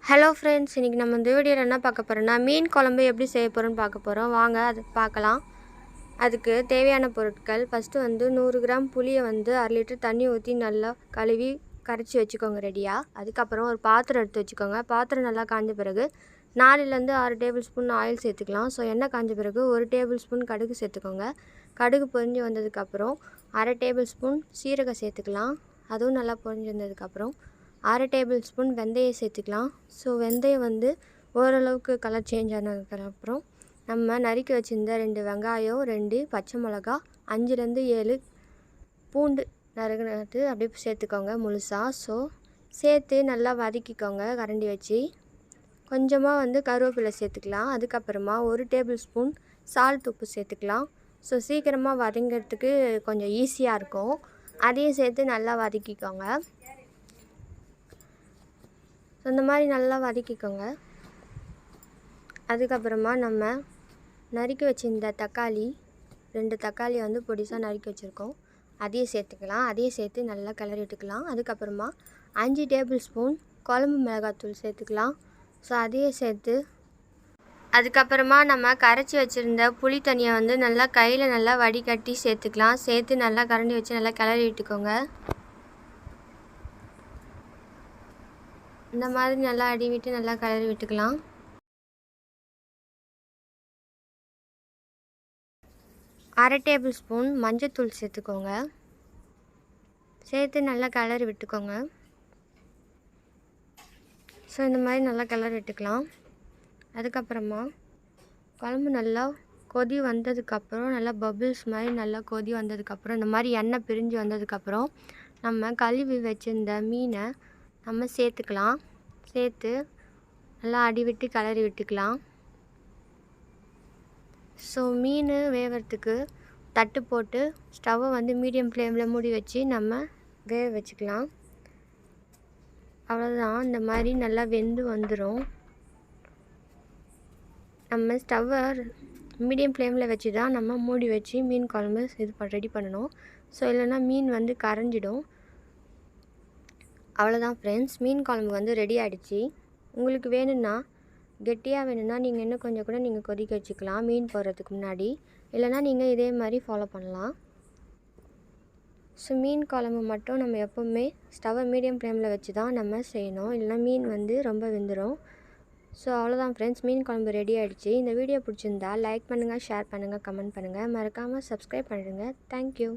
Hello friends, இன்றைக்கி நம்ம இந்த வீடியோவில் என்ன பார்க்க போகிறோம்னா மீன் குழம்பு எப்படி செய்ய போகிறோன்னு பார்க்க போகிறோம். வாங்க அது பார்க்கலாம். அதுக்கு தேவையான பொருட்கள், ஃபஸ்ட்டு 100 கிராம் புளியை 1/2 லிட்டர் தண்ணி ஊற்றி நல்லா கழுவி கரைச்சி வச்சுக்கோங்க ரெடியாக. அதுக்கப்புறம் ஒரு பாத்திரம் எடுத்து வச்சுக்கோங்க. பாத்திரம் நல்லா காஞ்ச பிறகு 4லேருந்து 6 டேபிள் ஸ்பூன் ஆயில் சேர்த்துக்கலாம். ஸோ எண்ணெய் காஞ்ச பிறகு 1 டேபிள் ஸ்பூன் கடுகு சேர்த்துக்கோங்க. கடுகு பொரிஞ்சு வந்ததுக்கப்புறம் 1/2 டேபிள் ஸ்பூன் சீரகம் சேர்த்துக்கலாம். அதுவும் நல்லா பொரிஞ்சு வந்ததுக்கப்புறம் 1/2 டேபிள் ஸ்பூன் வெந்தயம் சேர்த்துக்கலாம். ஸோ வெந்தயம் ஓரளவுக்கு கலர் சேஞ்ச் ஆனதுக்கப்புறம் நம்ம நறுக்கி வச்சுருந்த 2 வெங்காயம், 2 பச்சை மிளகா, 5லேருந்து 7 பூண்டு நறுக்கினது அப்படியே சேர்த்துக்கோங்க முழுசாக. ஸோ சேர்த்து நல்லா வதக்கிக்கோங்க கரண்டி வச்சு. கொஞ்சமாக கருவேப்பிலை சேர்த்துக்கலாம். அதுக்கப்புறமா 1 டேபிள் ஸ்பூன் சால்ட் உப்பு சேர்த்துக்கலாம். ஸோ சீக்கிரமாக வதங்கிறதுக்கு கொஞ்சம் ஈஸியாக இருக்கும். அதையும் சேர்த்து நல்லா வதக்கிக்கோங்க. ஸோ இந்த மாதிரி நல்லா வதக்கிக்கோங்க. அதுக்கப்புறமா நம்ம நறுக்கி வச்சுருந்த தக்காளி 2 தக்காளி பொடிசாக நறுக்கி வச்சுருக்கோம். அதையும் சேர்த்துக்கலாம். அதையும் சேர்த்து நல்லா கிளறி விட்டுக்கலாம். அதுக்கப்புறமா 5 டேபிள் ஸ்பூன் குழம்பு மிளகாத்தூள் சேர்த்துக்கலாம். ஸோ அதையும் சேர்த்து அதுக்கப்புறமா நம்ம கரைச்சி வச்சுருந்த புளி தண்ணியை நல்லா கையில் நல்லா வடிகட்டி சேர்த்துக்கலாம். சேர்த்து நல்லா கரண்டி வச்சு நல்லா கிளறி விட்டுக்கோங்க. இந்த மாதிரி நல்லா அடி விட்டு நல்லா கிளறி விட்டுக்கலாம். அரை டேபிள் ஸ்பூன் மஞ்சத்தூள் சேர்த்துக்கோங்க. சேர்த்து நல்லா கிளறி விட்டுக்கோங்க. ஸோ இந்த மாதிரி நல்லா கிளறி விட்டுக்கலாம். அதுக்கப்புறமா குழம்பு நல்லா கொதி வந்ததுக்கப்புறம் நல்லா பபிள்ஸ் மாதிரி நல்லா கொதி வந்ததுக்கப்புறம் இந்த மாதிரி எண்ணெய் பிரிஞ்சு வந்ததுக்கப்புறம் நம்ம கழுவி வச்சுருந்த மீனை நம்ம சேர்த்துக்கலாம். சேர்த்து நல்லா அடி விட்டு கிளறி விட்டுக்கலாம். ஸோ மீன் வேகிறதுக்கு தட்டு போட்டு ஸ்டவ்வை மீடியம் ஃப்ளேமில் மூடி வச்சு நம்ம வேக வச்சுக்கலாம். அவ்வளோதான். இந்த மாதிரி நல்லா வெந்து வந்துடும். நம்ம ஸ்டவ்வை மீடியம் ஃப்ளேமில் வச்சு தான் நம்ம மூடி வச்சு மீன் குழம்பு ரெடி பண்ணணும். ஸோ இல்லைன்னா மீன் கரைஞ்சிடும். அவ்வளோதான் ஃப்ரெண்ட்ஸ், மீன் குழம்பு ரெடி ஆகிடுச்சு. உங்களுக்கு வேணும்னா கெட்டியாக வேணும்னா நீங்கள் இன்னும் கொஞ்சம் கூட நீங்கள் கொதிக்க வச்சுக்கலாம் மீன் போடுறதுக்கு முன்னாடி. இல்லைனா நீங்கள் இதே மாதிரி ஃபாலோ பண்ணலாம். ஸோ மீன் குழம்பு மட்டும் நம்ம எப்போவுமே ஸ்டவ்வை மீடியம் ஃப்ளேமில் வச்சு தான் நம்ம செய்யணும். இல்லைனா மீன் ரொம்ப வெந்துடும். ஸோ அவ்வளோதான் ஃப்ரெண்ட்ஸ், மீன் குழம்பு ரெடி ஆகிடுச்சு. இந்த வீடியோ பிடிச்சிருந்தா லைக் பண்ணுங்கள், ஷேர் பண்ணுங்கள், கமெண்ட் பண்ணுங்கள். மறக்காமல் சப்ஸ்கிரைப் பண்ணிடுங்க. தேங்க்யூ.